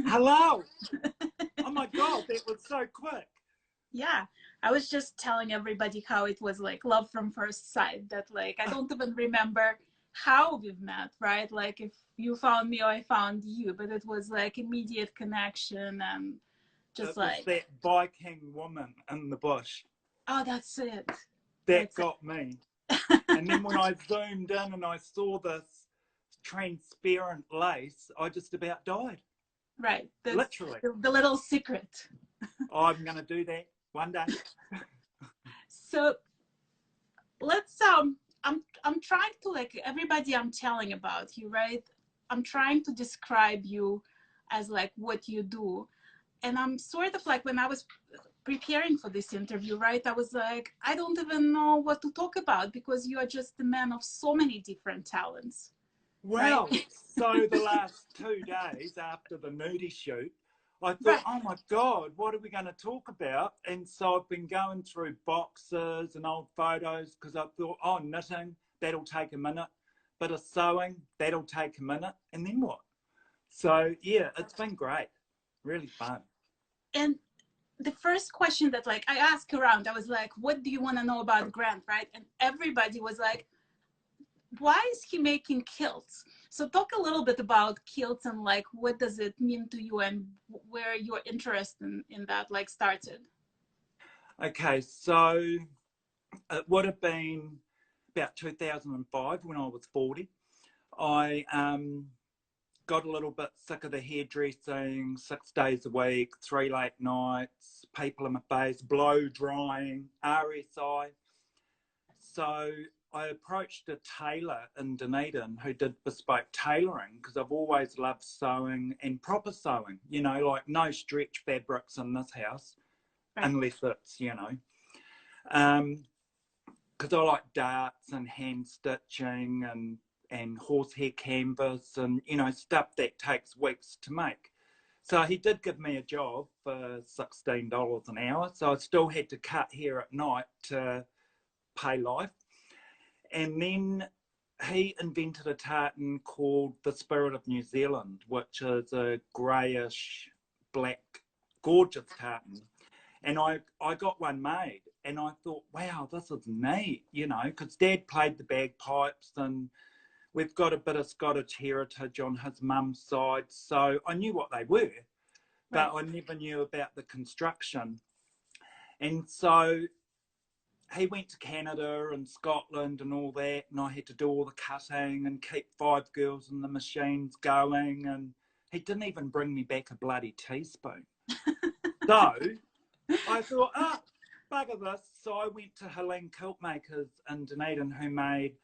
Hello. Oh my God, that was so quick. Yeah, I was just telling everybody how it was like love from first sight, that like I don't even remember how we've met, right? Like if you found me or I found you, but it was like immediate connection and just It was like, that Viking woman in the bush. oh, that's it. That That's it. got me. And then when I zoomed in and I saw this transparent lace, I just about died. Right. That's Literally. the little secret. I'm going to do that one day. So let's I'm trying to, like, everybody I'm telling about you, right? I'm trying to describe you as like what you do. And I'm sort of like, when I was preparing for this interview, right, I was like, I don't even know what to talk about because you are just the man of so many different talents, right? Well, so the last 2 days after the nudie shoot, I thought, Right. oh my God, what are we going to talk about? And so I've been going through boxes and old photos because I thought, oh, knitting, that'll take a minute. Bit of sewing, that'll take a minute. And then what? So, yeah, it's been great. Really fun. And the first question that like I asked around, I was like, what do you want to know about Grant, right? And everybody was like, why is he making kilts? So talk a little bit about kilts and like what does it mean to you and where your interest in that like started. Okay, so it would have been about 2005 when I was 40. I got a little bit sick of the hairdressing, 6 days a week, 3 late nights, people in my face, blow drying, RSI. So I approached a tailor in Dunedin who did bespoke tailoring because I've always loved sewing and proper sewing, you know, like no stretch fabrics in this house, Right. unless it's, you know, because I like darts and hand stitching and horsehair canvas and, you know, stuff that takes weeks to make. So he did give me a job for $16 an hour. So I still had to cut hair at night to pay life. And then he invented a tartan called the Spirit of New Zealand, which is a greyish black, gorgeous tartan. And I got one made and I thought, wow, this is neat, you know, because Dad played the bagpipes and we've got a bit of Scottish heritage on his mum's side. So I knew what they were, but Right. I never knew about the construction. And so he went to Canada and Scotland and all that, and I had to do all the cutting and keep 5 girls in the machines going. And he didn't even bring me back a bloody teaspoon. So I thought, oh, bugger this. So I went to Zealand Kilt Makers in Dunedin who made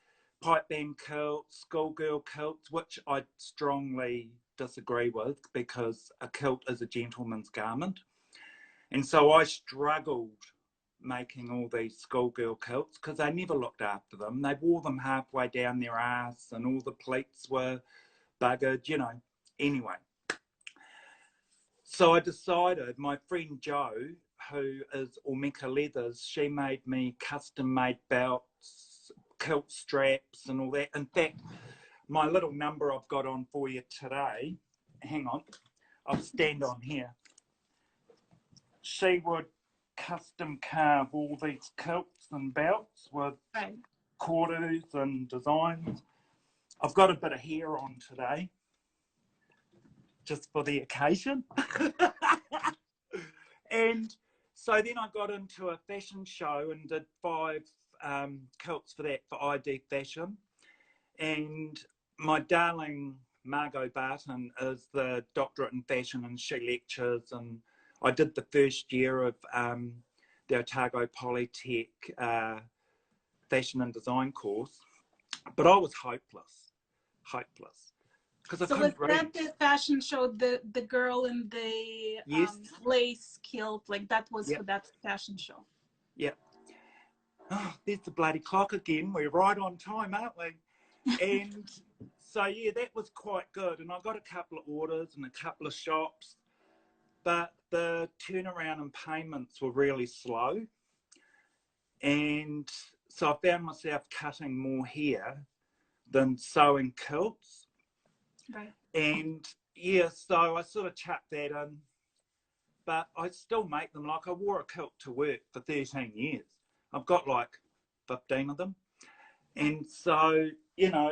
pipe band kilts, schoolgirl kilts, which I strongly disagree with because a kilt is a gentleman's garment. And so I struggled making all these schoolgirl kilts because they never looked after them. They wore them halfway down their ass and all the pleats were buggered, you know. Anyway, so I decided, my friend Jo, who is Omeka Leathers, she made me custom made belts, kilt straps and all that. In fact, my little number I've got on for you today, hang on, I'll stand on here. She would custom carve all these kilts and belts with Right. quarters and designs. I've got a bit of hair on today, just for the occasion. And so then I got into a fashion show and did 5 kilts for that for ID Fashion. And my darling Margot Barton is the doctorate in fashion and she lectures. And I did the first year of the Otago Polytech fashion and design course. But I was hopeless. Because I So was couldn't read. that the fashion show, the girl in the Yes. lace kilt, like that was Yep. for that fashion show? Yep. Oh, there's the bloody clock again. We're right on time, aren't we? And so, yeah, that was quite good. And I got a couple of orders and a couple of shops, but the turnaround and payments were really slow. And so I found myself cutting more hair than sewing kilts. Right. And yeah, so I sort of chucked that in, but I still make them. Like I wore a kilt to work for 13 years. I've got like 15 of them. And so, you know,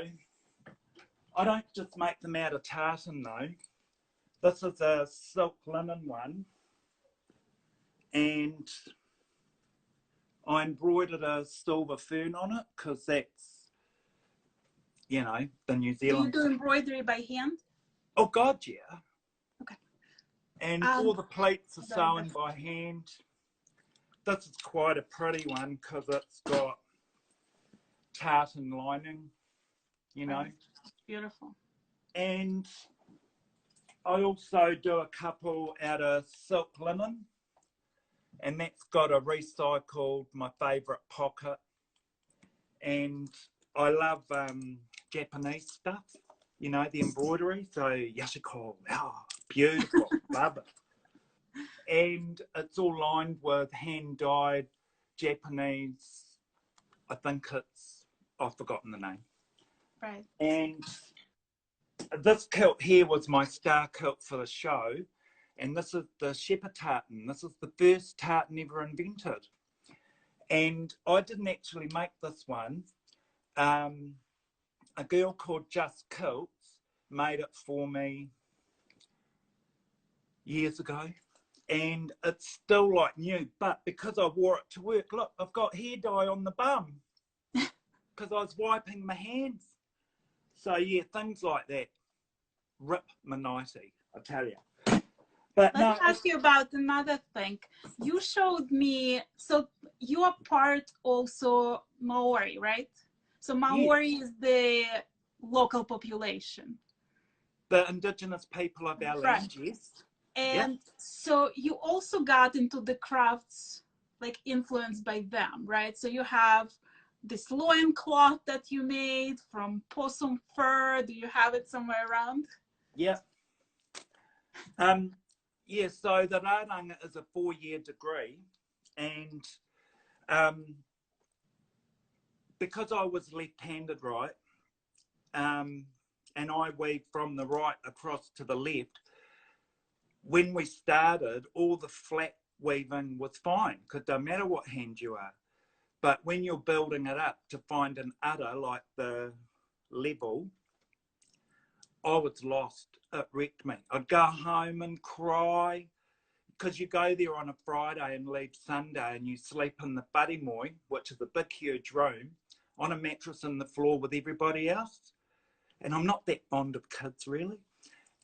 I don't just make them out of tartan though. This is a silk linen one. And I embroidered a silver fern on it because that's, you know, the New Do you Zealand. do embroidery by hand? Oh, God, yeah. Okay. And all the pleats are sewn by hand. This is quite a pretty one because it's got tartan lining, you know. Beautiful. And I also do a couple out of silk linen, and that's got a recycled, my favourite pocket. And I love Japanese stuff, you know, the embroidery. So yashiko, beautiful, love it. And it's all lined with hand-dyed Japanese, I think it's, I've forgotten the name. Right. And this kilt here was my star kilt for the show. And this is the shepherd tartan. This is the first tartan ever invented. And I didn't actually make this one. A girl called Just Kilts made it for me years ago. And it's still like new, but because I wore it to work, look, I've got hair dye on the bum because I was wiping my hands. So yeah, things like that. Rip my nightie, I tell you. But Let me ask you about another thing. You showed me, so you are part also Maori, right? So Maori is the local population. The indigenous people of our land, yes. And so you also got into the crafts, like influenced by them, right? So you have this loin cloth that you made from possum fur. Do you have it somewhere around? Yeah. Yeah, so the radanga is a 4-year degree, and because I was left-handed, right, and I weave from the right across to the left, when we started, all the flat weaving was fine, because no matter what hand you are. But when you're building it up to find an udder, like the level, I was lost. It wrecked me. I'd go home and cry, because you go there on a Friday and leave Sunday and you sleep in the Parimoi, which is a big, huge room, on a mattress on the floor with everybody else. And I'm not that fond of kids, really.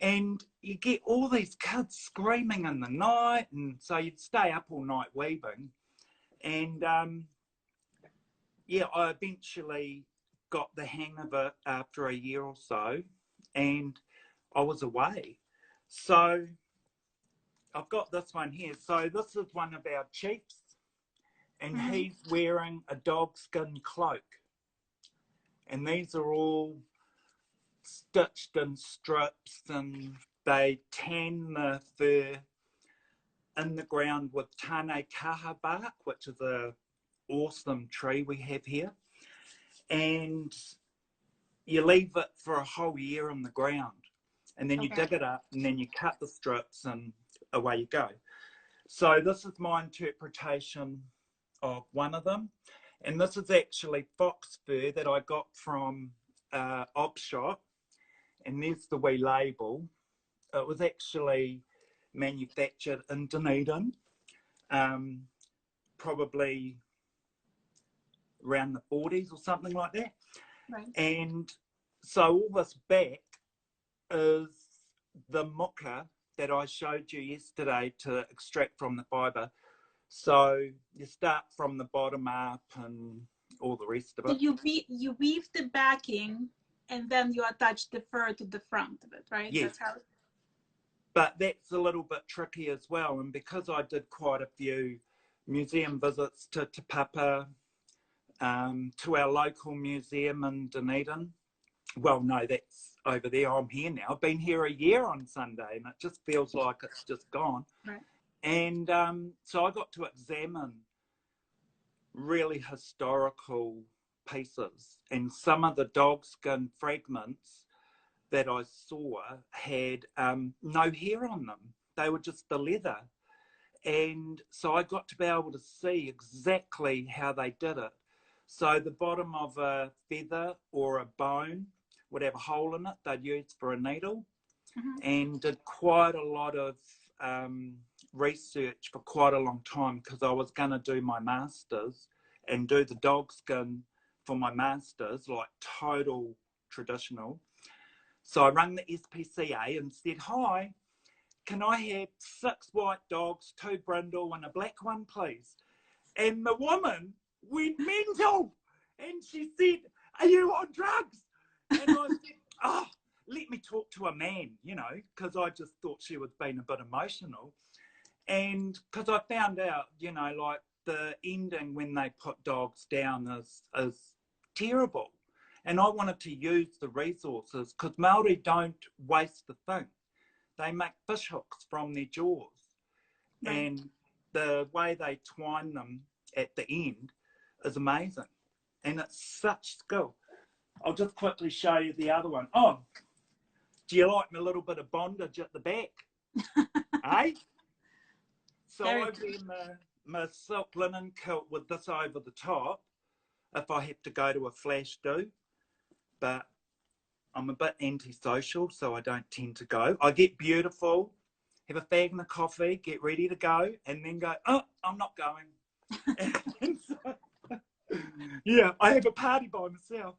And you get all these kids screaming in the night, and so you'd stay up all night weaving. And yeah, I eventually got the hang of it after a year or so, and I was away. So I've got this one here. So this is one of our chiefs, and he's wearing a dogskin cloak. And these are all stitched in strips, and they tan the fur in the ground with tane kaha bark, which is a awesome tree we have here. And you leave it for a whole year on the ground, and then you dig it up, and then you cut the strips, and away you go. So this is my interpretation of one of them. And this is actually fox fur that I got from op shop. And there's the wee label. It was actually manufactured in Dunedin, probably around the 40s or something like that. Right. And so all this back is the muka that I showed you yesterday to extract from the fibre. So you start from the bottom up and all the rest of it. So you weave the backing and then you attach the fur to the front of it, right? Yes. That's how it... But that's a little bit tricky as well. And because I did quite a few museum visits to Te Papa, to our local museum in Dunedin. Well, no, that's over there. I'm here now. I've been here a year on Sunday, and it just feels like it's just gone. Right. And so I got to examine really historical pieces, and some of the dogskin fragments that I saw had no hair on them. They were just the leather. And so I got to be able to see exactly how they did it. So the bottom of a feather or a bone would have a hole in it they'd use for a needle, and did quite a lot of research for quite a long time because I was going to do my masters and do the dog skin for my masters, like total traditional. So I rang the SPCA and said, hi, can I have 6 white dogs, 2 brindle and a black one, please? And the woman went mental and she said, are you on drugs? And I said, oh, let me talk to a man, you know, because I just thought she was being a bit emotional. And because I found out, you know, like the ending when they put dogs down is terrible. And I wanted to use the resources because Māori don't waste a thing. They make fish hooks from their jaws. Right. And the way they twine them at the end is amazing. And it's such skill. I'll just quickly show you the other one. Oh, do you like my little bit of bondage at the back? Eh? So I wear my silk linen kilt with this over the top if I have to go to a flash do. But I'm a bit antisocial, so I don't tend to go. I get beautiful, have a fag and a coffee, get ready to go, and then go, oh, I'm not going. And so, yeah, I have a party by myself.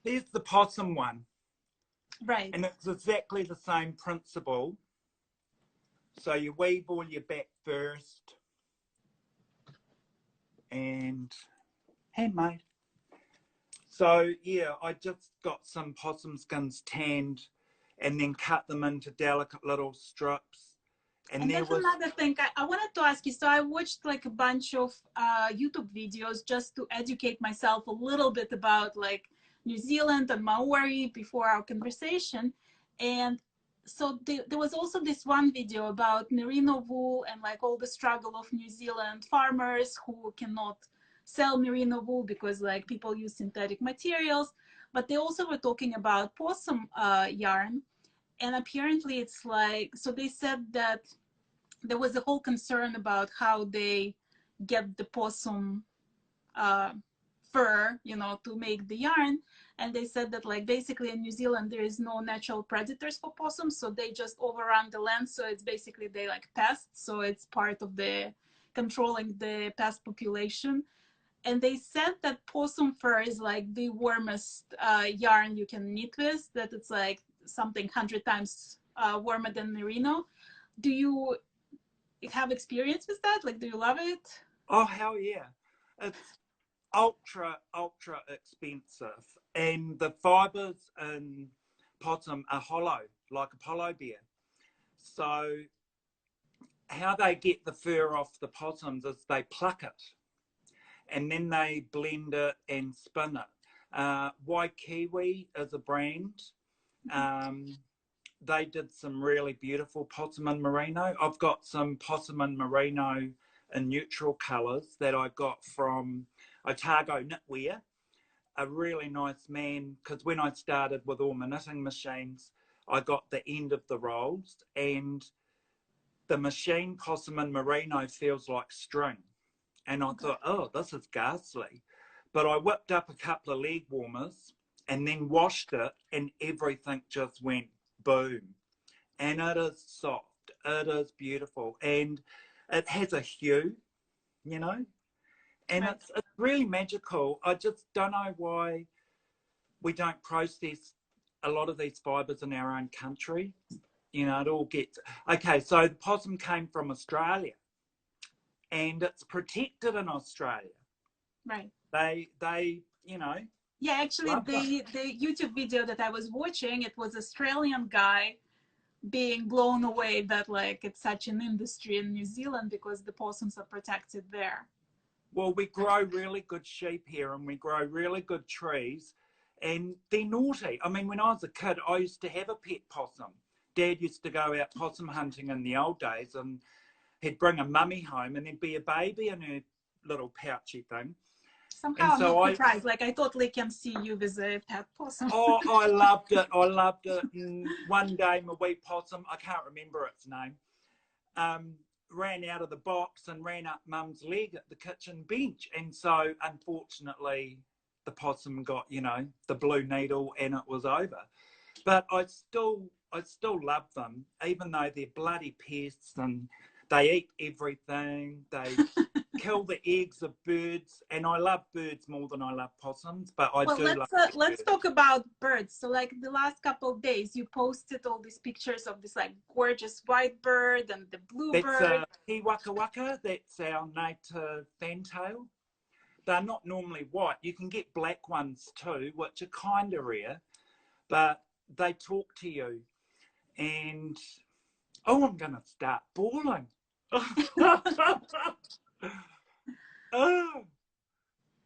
There's the possum one. Right. And it's exactly the same principle. So you weave all your back first and handmade. So yeah, I just got some possum skins tanned and then cut them into delicate little strips. And that's another thing I wanted to ask you. So I watched like a bunch of YouTube videos just to educate myself a little bit about like New Zealand and Maori before our conversation. And so there was also this one video about merino wool and like all the struggle of New Zealand farmers who cannot sell merino wool because like people use synthetic materials. But they also were talking about possum yarn. And apparently it's like, so they said that there was a whole concern about how they get the possum fur, you know, to make the yarn. And they said that like basically in New Zealand, there is no natural predators for possums. So they just overrun the land. So it's basically they like pests. So it's part of the controlling the pest population. And they said that possum fur is like the warmest yarn you can knit with, that it's like something 100 times warmer than merino. Do you have experience with that? Like, do you love it? Oh, hell yeah. It's ultra expensive. And the fibres in possum are hollow, like a polo bear. So how they get the fur off the possums is they pluck it. And then they blend it and spin it. Waikiwi is a brand. They did some really beautiful possum and merino. I've got some possum and merino in neutral colours that I got from Otago Knitwear, a really nice man, because when I started with all my knitting machines, I got the end of the rolls, and the machine possum and merino feels like string. And I thought, oh, this is ghastly. But I whipped up a couple of leg warmers and then washed it, and everything just went boom. And it is soft, it is beautiful, and it has a hue, you know, and right. it's really magical. I just don't know why we don't process a lot of these fibres in our own country. You know, it all gets... Okay, so the possum came from Australia, and it's protected in Australia. Right. They you know... Yeah, actually, the YouTube video that I was watching, it was Australian guy being blown away that like it's such an industry in New Zealand because the possums are protected there. Well, we grow really good sheep here and we grow really good trees, and they're naughty. I mean, when I was a kid, I used to have a pet possum. Dad used to go out possum hunting in the old days, and he'd bring a mummy home and there'd be a baby in her little pouchy thing. Somehow And I'm so not surprised. Like I totally can see you with a pet possum. oh, I loved it. I loved it. And one day, my wee possum, I can't remember its name, ran out of the box and ran up Mum's leg at the kitchen bench. And so, unfortunately, the possum got, you know, the blue needle, and it was over. But I still love them, even though they're bloody pests and they eat everything. They kill the eggs of birds, and I love birds more than I love possums. But I Well, do love let's talk about birds. So, like the last couple of days, you posted all these pictures of this like gorgeous white bird and the That's bluebird. a waka waka. That's our native fantail. They're not normally white. You can get black ones too, which are kind of rare, but they talk to you. And oh, I'm going to start bawling. Oh,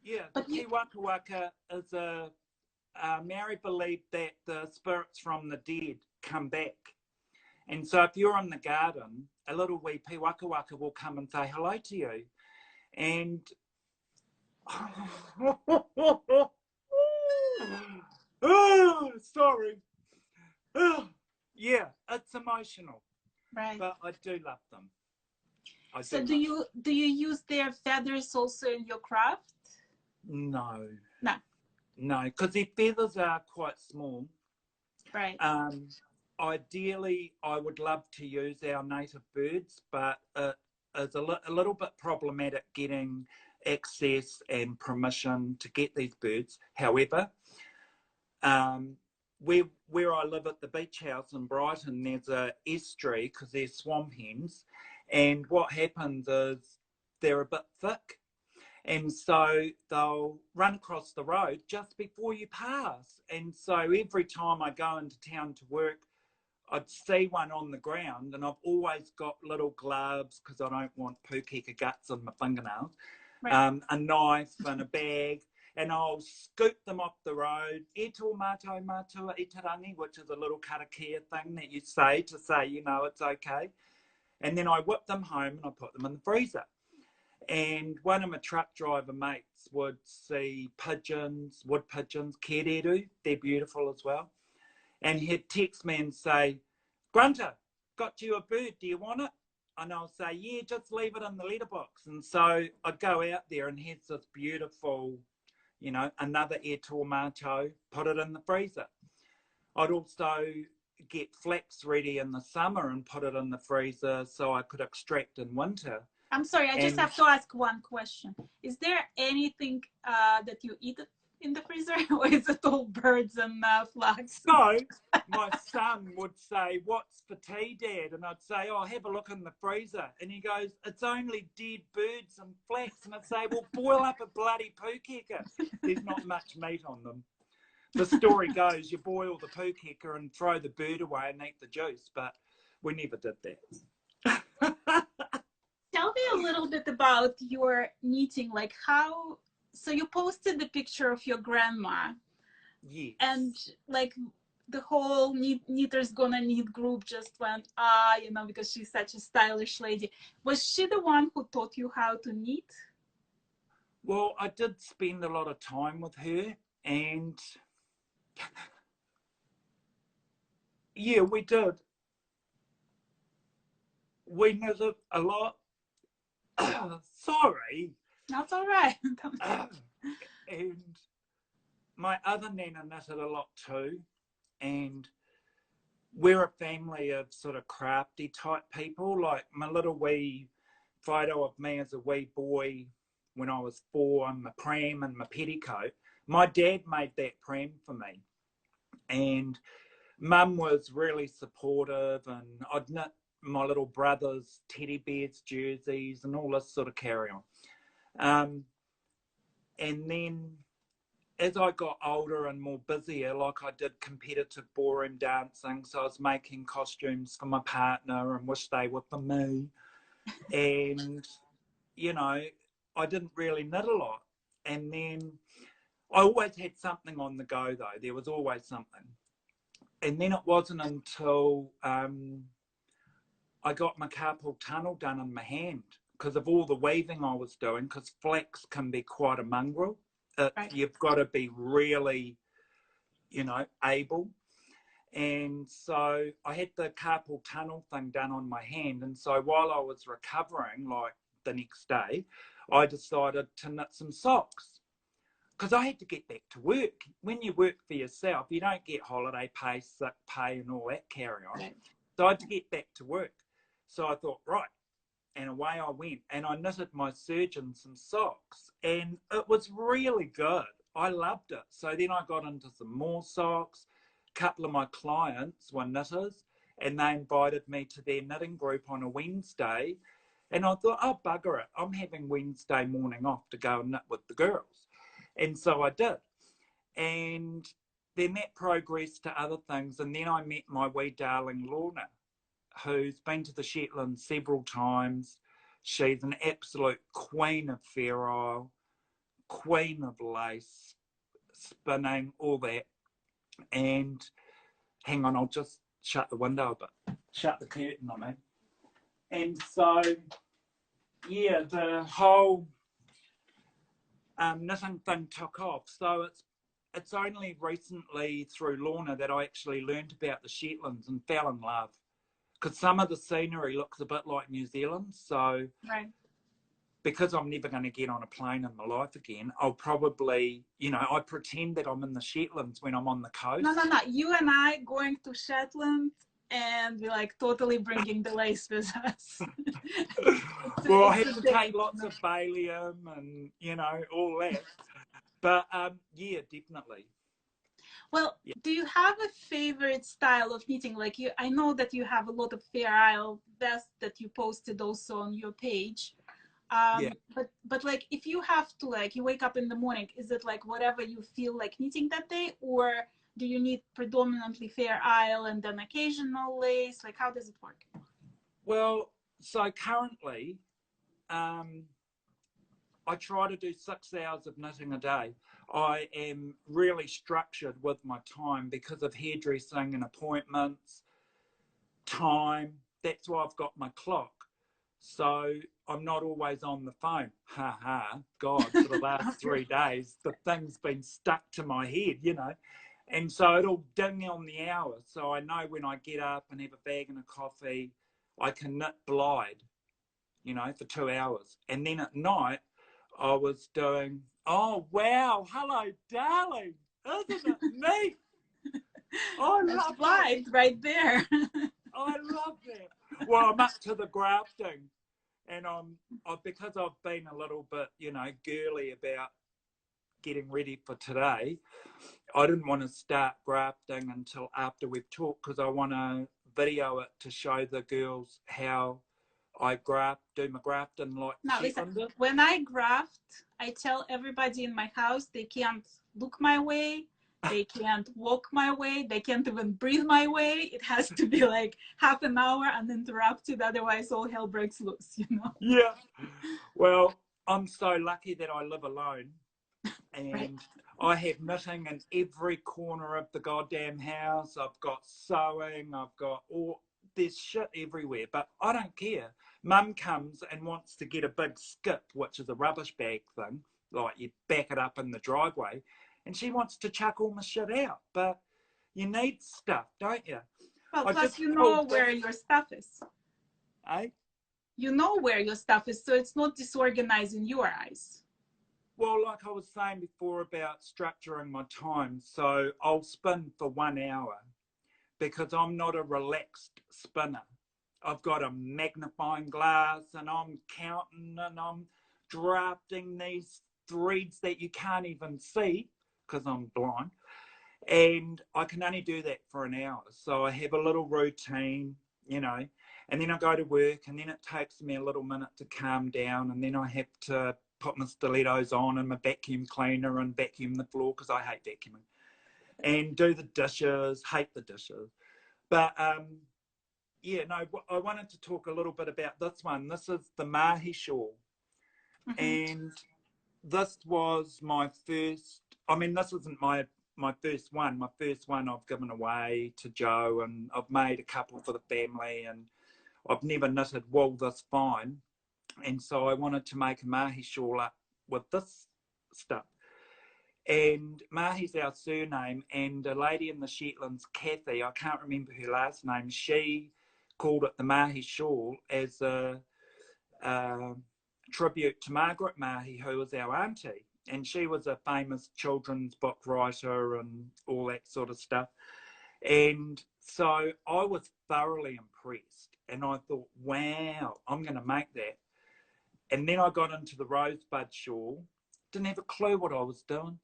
yeah, the waka waka is Maori believe that the spirits from the dead come back. And so if you're in the garden, a little wee waka waka will come and say hello to you. And oh, sorry. Oh, yeah, it's emotional. Right. But I do love them. So do you use their feathers also in your craft? No. No. No, because their feathers are quite small. Right. Ideally, I would love to use our native birds, but it is a little bit problematic getting access and permission to get these birds. However, where I live at the beach house in Brighton, there's a estuary because they're swamp hens, and what happens is they're a bit thick, and so they'll run across the road just before you pass. And so every time I go into town to work, I'd see one on the ground, and I've always got little gloves because I don't want pukeka guts on my fingernails, right. A knife and a bag, and I'll scoop them off the road, e tō mātou mātua i te rangi, which is a little karakia thing that you say to say, you know, it's okay. And then I whip them home and I put them in the freezer. And one of my truck driver mates would see pigeons, wood pigeons, kereru, they're beautiful as well. And he'd text me and say, Grunter, got you a bird, do you want it? And I'll say, yeah, just leave it in the letterbox. And so I'd go out there and here's this beautiful, you know, another e tō mātou, put it in the freezer. I'd also get flax ready in the summer and put it in the freezer so I could extract in winter. I'm sorry, I just have to ask one question. Is there anything that you eat in the freezer, or is it all birds and flax? So my son would say, what's for tea, Dad? And I'd say, oh, have a look in the freezer. And he goes, it's only dead birds and flax. And I'd say, well, boil up a bloody pukeka. There's not much meat on them. The story goes, you boil the pukeka and throw the bird away and eat the juice, but we never did that. Tell me a little bit about your knitting, like how, so you posted the picture of your grandma. Yes. And like the whole Knitters Gonna Knit group just went, you know, because she's such a stylish lady. Was she the one who taught you how to knit? Well, I did spend a lot of time with her, and yeah, we did. We knitted a lot. Sorry. That's all right. And my other Nana knitted a lot too. And we're a family of sort of crafty type people. Like my little wee photo of me as a wee boy when I was 4 and my pram and my petticoat. My dad made that pram for me. And Mum was really supportive, and I'd knit my little brother's teddy bears, jerseys, and all this sort of carry on. And then as I got older and more busier, like I did competitive ballroom dancing, so I was making costumes for my partner and wish they were for me. And, you know, I didn't really knit a lot. And then I always had something on the go, though. There was always something. And then it wasn't until I got my carpal tunnel done in my hand because of all the weaving I was doing, because flax can be quite a mongrel. Right. You've got to be really, you know, able. And so I had the carpal tunnel thing done on my hand. And so while I was recovering, like the next day, I decided to knit some socks because I had to get back to work. When you work for yourself, you don't get holiday pay, sick pay, and all that carry on. Right. So I had to get back to work. So I thought, right. And away I went. And I knitted my surgeon some socks. And it was really good. I loved it. So then I got into some more socks. A couple of my clients were knitters, and they invited me to their knitting group on a Wednesday. And I thought, oh, bugger it. I'm having Wednesday morning off to go and knit with the girls. And so I did. And then that progressed to other things. And then I met my wee darling Lorna, who's been to the Shetland several times. She's an absolute queen of Fair Isle, queen of lace, spinning, all that. And hang on, I'll just shut the window a bit. Shut the curtain, I mean. And so, yeah, the whole knitting thing took off. So it's only recently through Lorna that I actually learned about the Shetlands and fell in love. Because some of the scenery looks a bit like New Zealand. So Right. because I'm never going to get on a plane in my life again, I'll probably, you know, I pretend that I'm in the Shetlands when I'm on the coast. No. You and I going to Shetland and we like totally bringing the lace with us. Well, I have to take lots of Valium and, you know, all that. But yeah, definitely. Well, Yeah. do you have a favorite style of knitting? Like I know that you have a lot of Fair Isle vests that you posted also on your page. Yeah. But like if you have to, like, you wake up in the morning, is it like whatever you feel like knitting that day, or do you need predominantly Fair Isle and then occasional lace? Like, how does it work? Well, so currently, I try to do 6 hours of knitting a day. I am really structured with my time because of hairdressing and appointments, time. That's why I've got my clock. So I'm not always on the phone. Ha ha. God, for the last 3 days, the thing's been stuck to my head, you know. And so it'll ding on the hour. So I know when I get up and have a bag and a coffee, I can knit Blyde, you know, for 2 hours. And then at night, I was doing, oh, wow, hello, darling. Isn't it neat? I love Blyde right there. I love that. Well, I'm up to the grafting. And because I've been a little bit, you know, girly about getting ready for today, I didn't want to start grafting until after we've talked because I want to video it to show the girls how I do my grafting like now listen, when I graft, I tell everybody in my house they can't look my way, they can't walk my way, they can't even breathe my way. It has to be like half an hour uninterrupted, otherwise all hell breaks loose, you know. Yeah, well, I'm so lucky that I live alone and right. I have knitting in every corner of the goddamn house. I've got sewing, I've got there's shit everywhere, but I don't care. Mum comes and wants to get a big skip, which is a rubbish bag thing, like you back it up in the driveway, and she wants to chuck all my shit out. But you need stuff, don't you? Well, plus you know where your stuff is. Eh? You know where your stuff is, so it's not disorganized in your eyes. Well, like I was saying before about structuring my time, so I'll spin for 1 hour because I'm not a relaxed spinner. I've got a magnifying glass and I'm counting and I'm drafting these threads that you can't even see because I'm blind. And I can only do that for an hour. So I have a little routine, you know, and then I go to work and then it takes me a little minute to calm down. And then I have to put my stilettos on and my vacuum cleaner and vacuum the floor because I hate vacuuming. And do the dishes, hate the dishes. But yeah, no, I wanted to talk a little bit about this one. This is the Mahy shawl. And this was my first, I mean, this isn't my first one. My first one I've given away to Joe and I've made a couple for the family and I've never knitted wool this fine. And so I wanted to make a Mahy shawl up with this stuff. And Mahy's our surname, and a lady in the Shetlands, Kathy, I can't remember her last name, she called it the Mahy shawl as a tribute to Margaret Mahy, who was our auntie. And she was a famous children's book writer and all that sort of stuff. And so I was thoroughly impressed. And I thought, wow, I'm going to make that. And then I got into the rosebud shawl. Didn't have a clue what I was doing.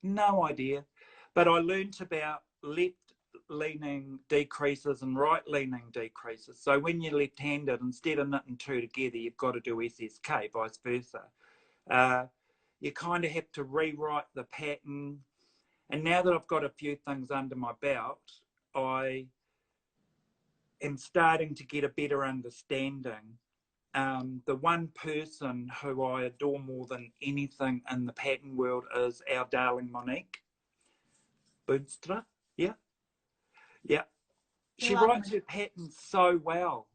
No idea. But I learned about left-leaning decreases and right-leaning decreases. So when you're left-handed, instead of knitting two together, you've got to do SSK, vice versa. You kind of have to rewrite the pattern. And now that I've got a few things under my belt, I am starting to get a better understanding. The one person who I adore more than anything in the pattern world is our darling Monique Boonstra. Yeah. She writes her patterns so well,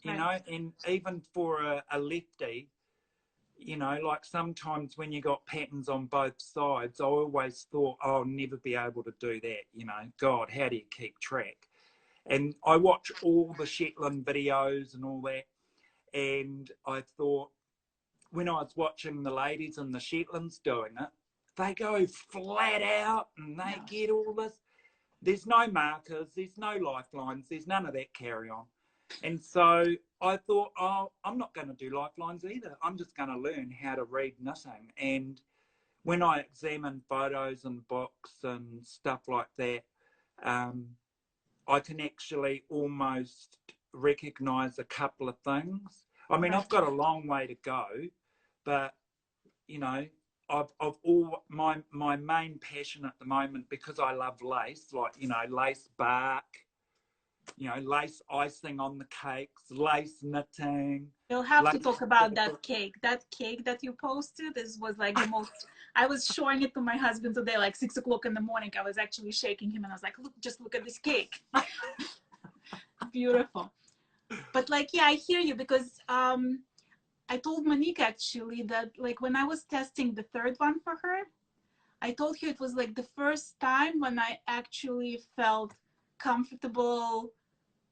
you know, and even for a lefty, you know, like sometimes when you got patterns on both sides, I always thought, oh, I'll never be able to do that, you know. God, how do you keep track? And I watch all the Shetland videos and all that, and I thought, when I was watching the ladies in the Shetlands doing it, they go flat out and they get all this. There's no markers, there's no lifelines, there's none of that carry on. And so I thought, oh, I'm not going to do lifelines either. I'm just going to learn how to read knitting. And when I examine photos and books and stuff like that, I can actually almost recognise a couple of things. I mean, I've got a long way to go, but, you know, my main passion at the moment, because I love lace, like, you know, lace bark, you know, lace icing on the cakes, lace knitting. You'll have to talk about that cake. That cake that you posted was like the most. I was showing it to my husband today, like 6 o'clock in the morning. I was actually shaking him, and I was like, "Look, just look at this cake." Beautiful. But like, yeah, I hear you, because I told Monique actually that, like, when I was testing the third one for her, I told her it was like the first time when I actually felt comfortable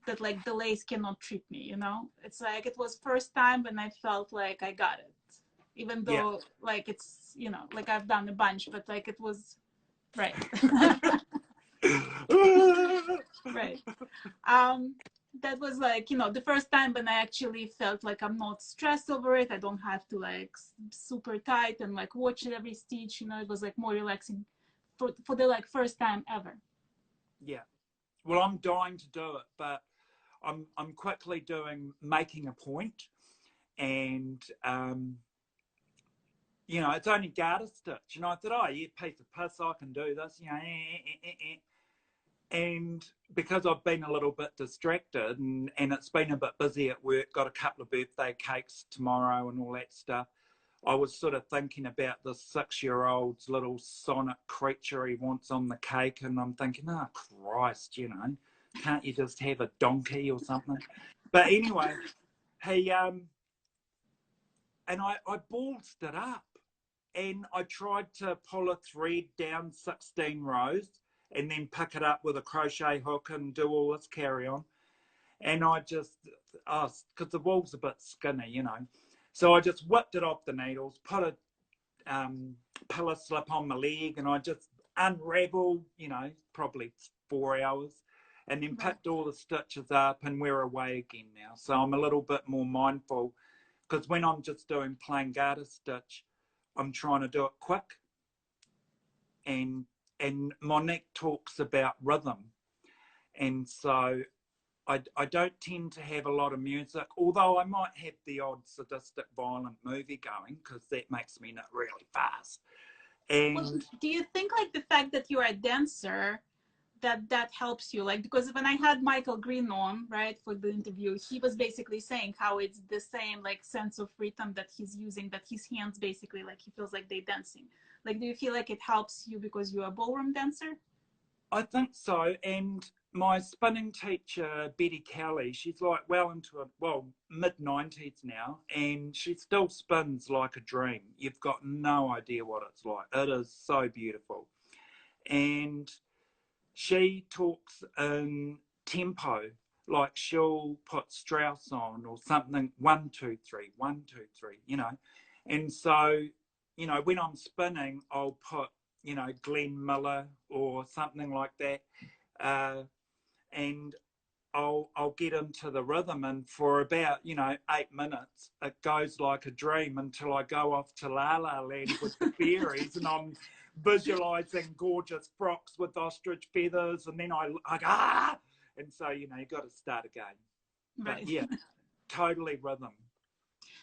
that like the lace cannot trip me, you know. It's like it was first time when I felt like I got it, even though like it's, you know, like I've done a bunch, but like it was right. Right. That was like, you know, the first time when I actually felt like I'm not stressed over it. I don't have to like super tight and like watch it every stitch, you know. It was like more relaxing for the like first time ever. Yeah. Well, I'm dying to do it, but I'm quickly making a point, and you know, it's only garter stitch, and I thought, oh yeah, piece of piss, I can do this, you know, and because I've been a little bit distracted, and it's been a bit busy at work, got a couple of birthday cakes tomorrow and all that stuff, I was sort of thinking about this 6-year-old's little sonic creature he wants on the cake, and I'm thinking, oh Christ, you know, can't you just have a donkey or something? But anyway, he and I ballsed it up, and I tried to pull a thread down 16 rows and then pick it up with a crochet hook and do all this carry on. And I just, because the wool's a bit skinny, you know. So I just whipped it off the needles, put a pillow slip on my leg, and I just unraveled, you know, probably 4 hours, and then picked all the stitches up, and we're away again now. So I'm a little bit more mindful, because when I'm just doing plain garter stitch, I'm trying to do it quick. And Monique talks about rhythm, and so I don't tend to have a lot of music, although I might have the odd sadistic violent movie going, because that makes me knit really fast. And well, do you think like the fact that you're a dancer, that helps you? Like, because when I had Michael Green on, right, for the interview, he was basically saying how it's the same like sense of rhythm that he's using, that his hands basically like he feels like they're dancing. Like, do you feel like it helps you because you're a ballroom dancer? I think so. And my spinning teacher, Betty Kelly, she's like well into it, well, mid-90s now, and she still spins like a dream. You've got no idea what it's like. It is so beautiful. And she talks in tempo, like she'll put Strauss on or something, 1, 2, 3, 1, 2, 3, you know. And so, you know, when I'm spinning, I'll put, you know, Glenn Miller or something like that. And I'll get into the rhythm, and for about, you know, 8 minutes it goes like a dream until I go off to La La Land with the fairies and I'm visualizing gorgeous frocks with ostrich feathers, and then I and so, you know, you got to start again. Right. But yeah, totally rhythm,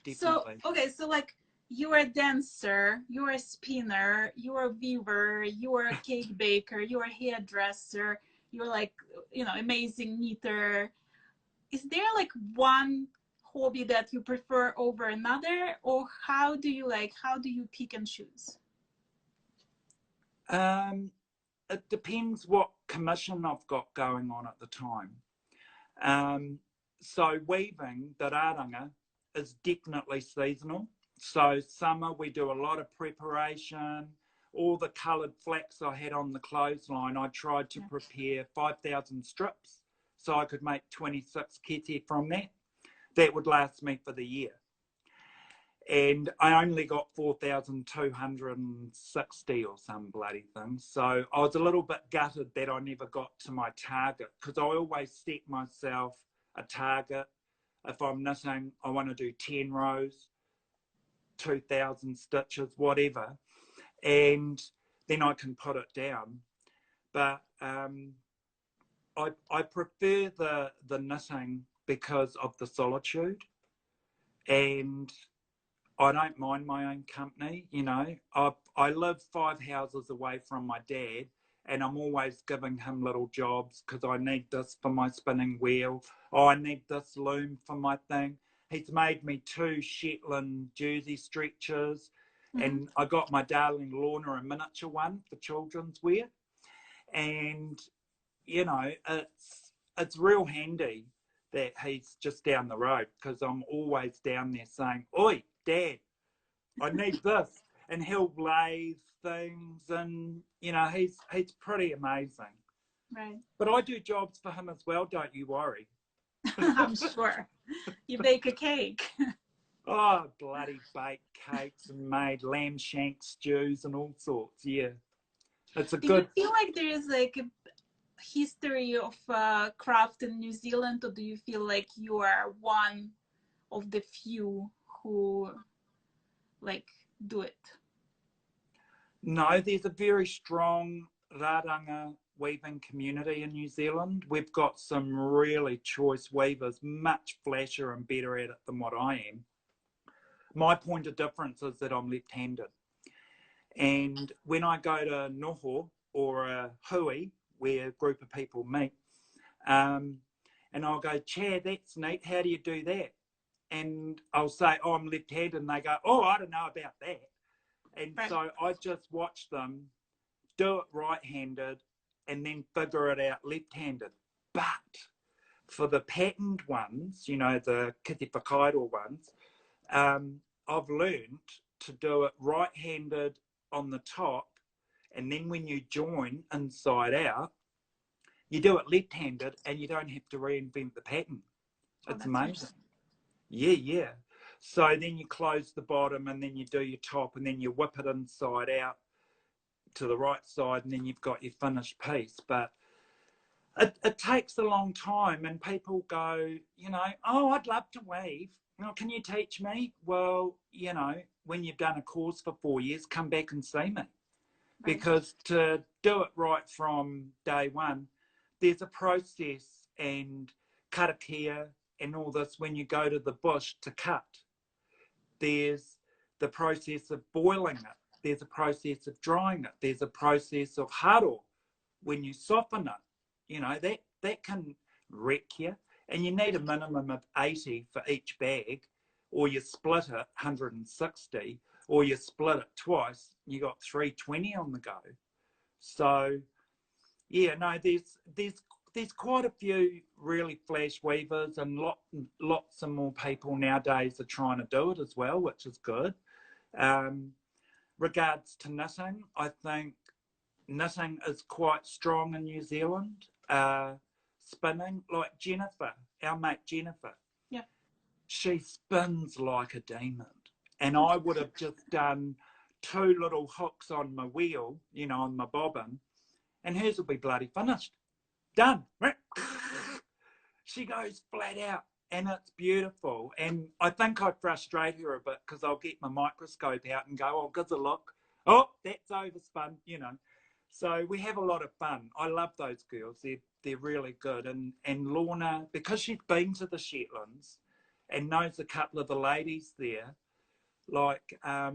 definitely. So okay, so like you're a dancer, you're a spinner, you're a weaver, you're a cake baker, you're a hairdresser, you're like, you know, amazing knitter. Is there like one hobby that you prefer over another, or how do you pick and choose? It depends what commission I've got going on at the time. So weaving, the radanga, is definitely seasonal. So summer we do a lot of preparation. All the coloured flax I had on the clothesline, I tried to prepare 5,000 strips so I could make 26 kete from that. That would last me for the year. And I only got 4,260 or some bloody thing. So I was a little bit gutted that I never got to my target, because I always set myself a target. If I'm knitting, I want to do 10 rows, 2,000 stitches, whatever. And then I can put it down. But I prefer the knitting because of the solitude, and I don't mind my own company. You know, I live 5 houses away from my dad, and I'm always giving him little jobs because I need this for my spinning wheel. Oh, I need this loom for my thing. He's made me 2 Shetland jersey stretchers. And I got my darling Lorna a miniature one for children's wear. And, you know, it's real handy that he's just down the road, because I'm always down there saying, "Oi, Dad, I need this." And he'll lathe things, and, you know, he's pretty amazing. Right. But I do jobs for him as well, don't you worry. I'm sure. You bake a cake. Oh, bloody baked cakes and made lamb shank stews and all sorts. Yeah, it's a good. Do you feel like there is like a history of craft in New Zealand, or do you feel like you are one of the few who like do it? No, there's a very strong radanga weaving community in New Zealand. We've got some really choice weavers, much flashier and better at it than what I am. My point of difference is that I'm left-handed. And when I go to noho or a hui, where a group of people meet, and I'll go, "Chad, that's neat. How do you do that?" And I'll say, "Oh, I'm left-handed." And they go, "Oh, I don't know about that." And so I just watch them do it right-handed and then figure it out left-handed. But for the patterned ones, you know, the kite whakairo ones, I've learned to do it right-handed on the top, and then when you join inside out, you do it left-handed, and you don't have to reinvent the pattern. It's amazing. Yeah. So then you close the bottom, and then you do your top, and then you whip it inside out to the right side, and then you've got your finished piece. But it takes a long time, and people go, you know, "Oh, I'd love to weave. Oh, can you teach me?" Well, you know, when you've done a course for 4 years, come back and see me. Because to do it right from day one, there's a process and karakia and all this when you go to the bush to cut. There's the process of boiling it. There's a process of drying it. There's a process of haro when you soften it. You know, that can wreck you. And you need a minimum of 80 for each bag, or you split it 160, or you split it twice, you got 320 on the go. So, yeah, no, there's there's quite a few really flash weavers, and lots of more people nowadays are trying to do it as well, which is good. Regards to knitting, I think knitting is quite strong in New Zealand. Spinning, like Jennifer, our mate Jennifer, yeah, she spins like a demon. And I would have just done 2 little hooks on my wheel, you know, on my bobbin, and hers will be bloody finished. Done. She goes flat out, and it's beautiful. And I think I frustrate her a bit because I'll get my microscope out and go, oh, give us a look. Oh, that's overspun, you know. So we have a lot of fun. I love those girls. They're really good. And Lorna, because she's been to the Shetlands and knows a couple of the ladies there, like, I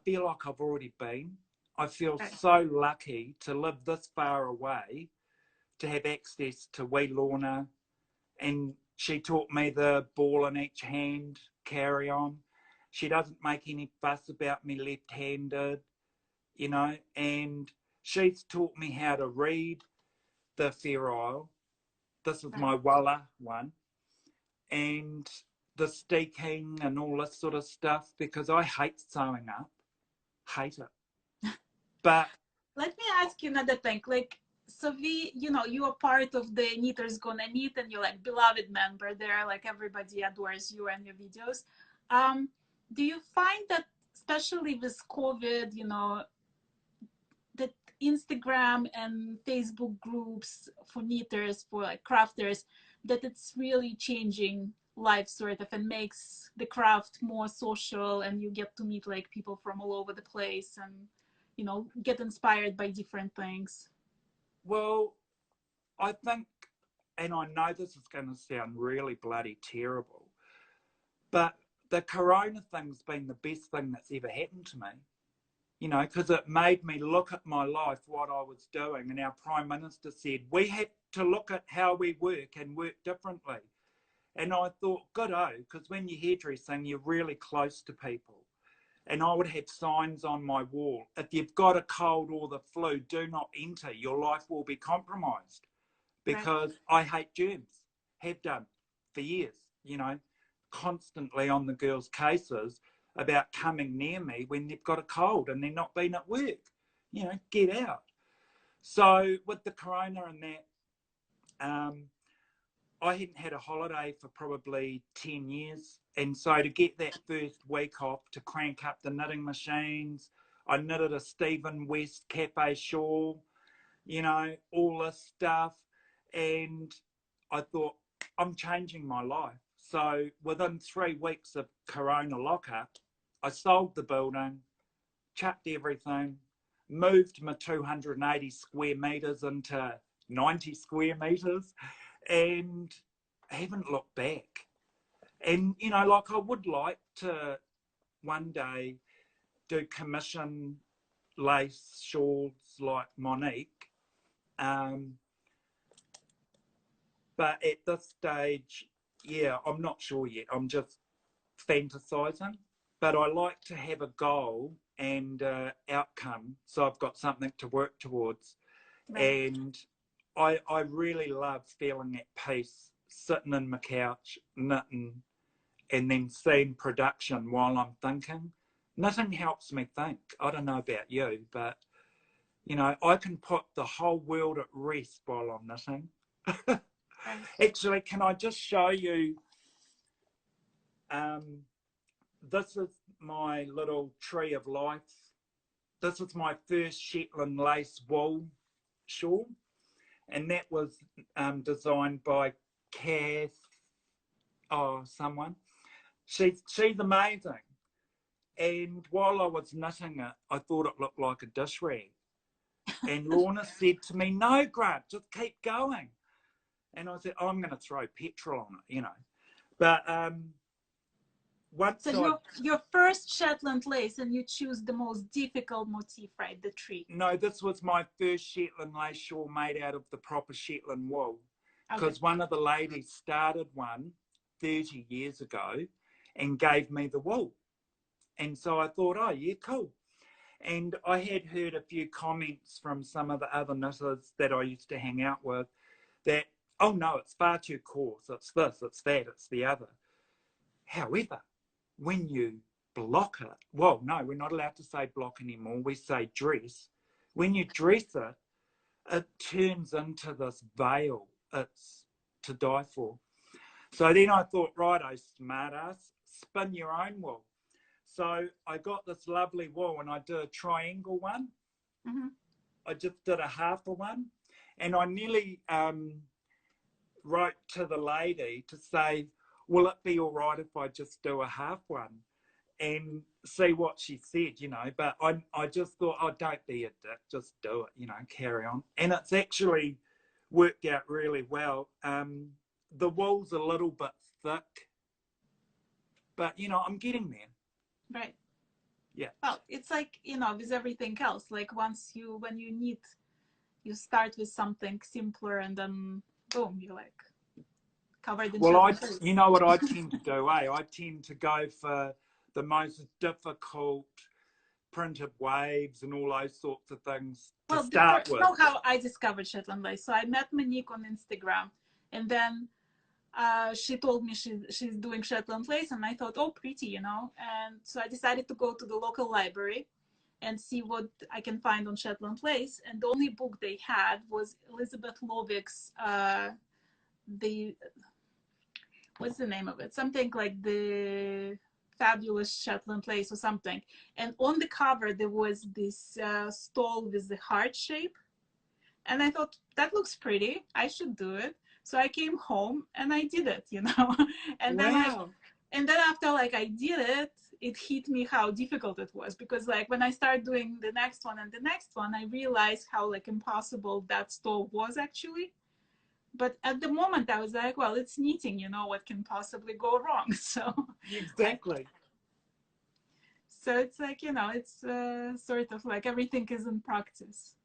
feel like I've already been. I feel so lucky to live this far away, to have access to wee Lorna. And she taught me the ball in each hand, carry on. She doesn't make any fuss about me left-handed, you know, and she's taught me how to read the Fair Isle. This is my Walla one. And the steeking and all this sort of stuff, because I hate sewing up. Hate it. But let me ask you another thing. Like, so you are part of the Knitters Gonna Knit, and you're like beloved member there. Like, everybody adores you and your videos. Do you find that, especially with COVID, that Instagram and Facebook groups for knitters, for like crafters, that it's really changing life sort of, and makes the craft more social, and you get to meet like people from all over the place, and get inspired by different things? Well, I think, and I know this is going to sound really bloody terrible, but the corona thing's been the best thing that's ever happened to me, because it made me look at my life, what I was doing. And our Prime Minister said, we have to look at how we work and work differently. And I thought, good-o, because when you're hairdressing, you're really close to people. And I would have signs on my wall. If you've got a cold or the flu, do not enter. Your life will be compromised. Because I hate germs, have done for years, constantly on the girls' cases about coming near me when they've got a cold and they're not been at work. Get out. So with the corona and that, I hadn't had a holiday for probably 10 years. And so to get that first week off, to crank up the knitting machines, I knitted a Stephen West cafe shawl, all this stuff. And I thought, I'm changing my life. So within 3 weeks of corona lockup, I sold the building, chucked everything, moved my 280 square metres into 90 square metres, and I haven't looked back. And, like, I would like to one day do commission lace shawls like Monique. But at this stage, yeah, I'm not sure yet. I'm just fantasizing. But I like to have a goal and outcome, so I've got something to work towards. Right. And I really love feeling at peace, sitting in my couch, knitting, and then seeing production while I'm thinking. Knitting helps me think. I don't know about you, but, I can put the whole world at rest while I'm knitting. Actually, can I just show you? This is my little tree of life. This is my first Shetland lace wool shawl, and that was designed by Kath, someone. She's amazing. And while I was knitting it, I thought it looked like a dish rag. And Lorna said to me, no, Grant, just keep going. And I said, I'm going to throw petrol on it, But once your first Shetland lace, and you choose the most difficult motif, right? The tree. No, this was my first Shetland lace shawl made out of the proper Shetland wool. Because one of the ladies started one 30 years ago and gave me the wool. And so I thought, oh, yeah, cool. And I had heard a few comments from some of the other knitters that I used to hang out with that, oh no, it's far too coarse, it's this, it's that, it's the other. However, when you block it, well, no, we're not allowed to say block anymore, we say dress. When you dress it, it turns into this veil. It's to die for. So then I thought, right, oh, smart ass, spin your own wool. So I got this lovely wool and I did a triangle one. Mm-hmm. I just did a half a one. And I nearly wrote to the lady to say, will it be all right if I just do a half one? And see what she said, you know. But I just thought, oh, don't be a dick, just do it, you know, carry on. And it's actually worked out really well. The wool's a little bit thick, but, you know, I'm getting there. Right. Yeah. Well, it's like, you know, with everything else, like when you need, you start with something simpler and then boom, you're like covered in Well, chocolate. you know what I tend to do, eh? I tend to go for the most difficult printed waves and all those sorts of things to Well, start you with. know how I discovered Shetland lace. So I met Monique on Instagram, and then she told me she's doing Shetland lace, and I thought, oh, pretty, you know. And so I decided to go to the local library and see what I can find on Shetland lace. And the only book they had was Elizabeth Lovick's the what's the name of it? Something like the Fabulous Shetland lace or something. And on the cover there was this stole with the heart shape, and I thought that looks pretty. I should do it. So I came home and I did it, you know. And Wow. then after like I did it, it hit me how difficult it was, because like when I started doing the next one and the next one, I realized how like impossible that stole was actually. But at the moment I was like, well, it's knitting, you know, what can possibly go wrong? So Exactly. so it's like, you know, it's sort of like everything is in practice.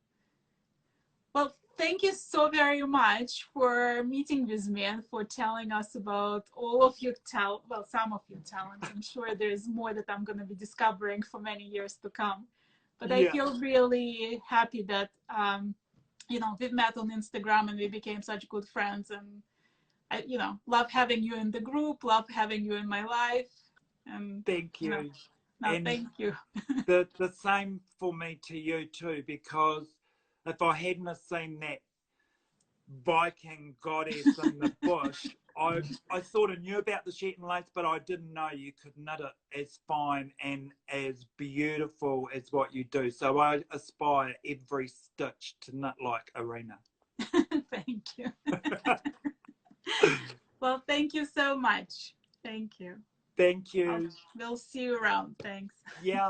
Well, thank you so very much for meeting with me and for telling us about all of your some of your talents. I'm sure there's more that I'm going to be discovering for many years to come. But I Yeah. feel really happy that, you know, we've met on Instagram and we became such good friends. And I, you know, love having you in the group, love having you in my life. And Thank you. You know, no, And thank you. the same for me to you too, because if I hadn't have seen that Viking goddess in the bush, I sort of knew about the Shetland lace, but I didn't know you could knit it as fine and as beautiful as what you do. So I aspire every stitch to knit like Arena. Thank you. Well, thank you so much. Thank you. Thank you. We'll see you around. Thanks. Yeah.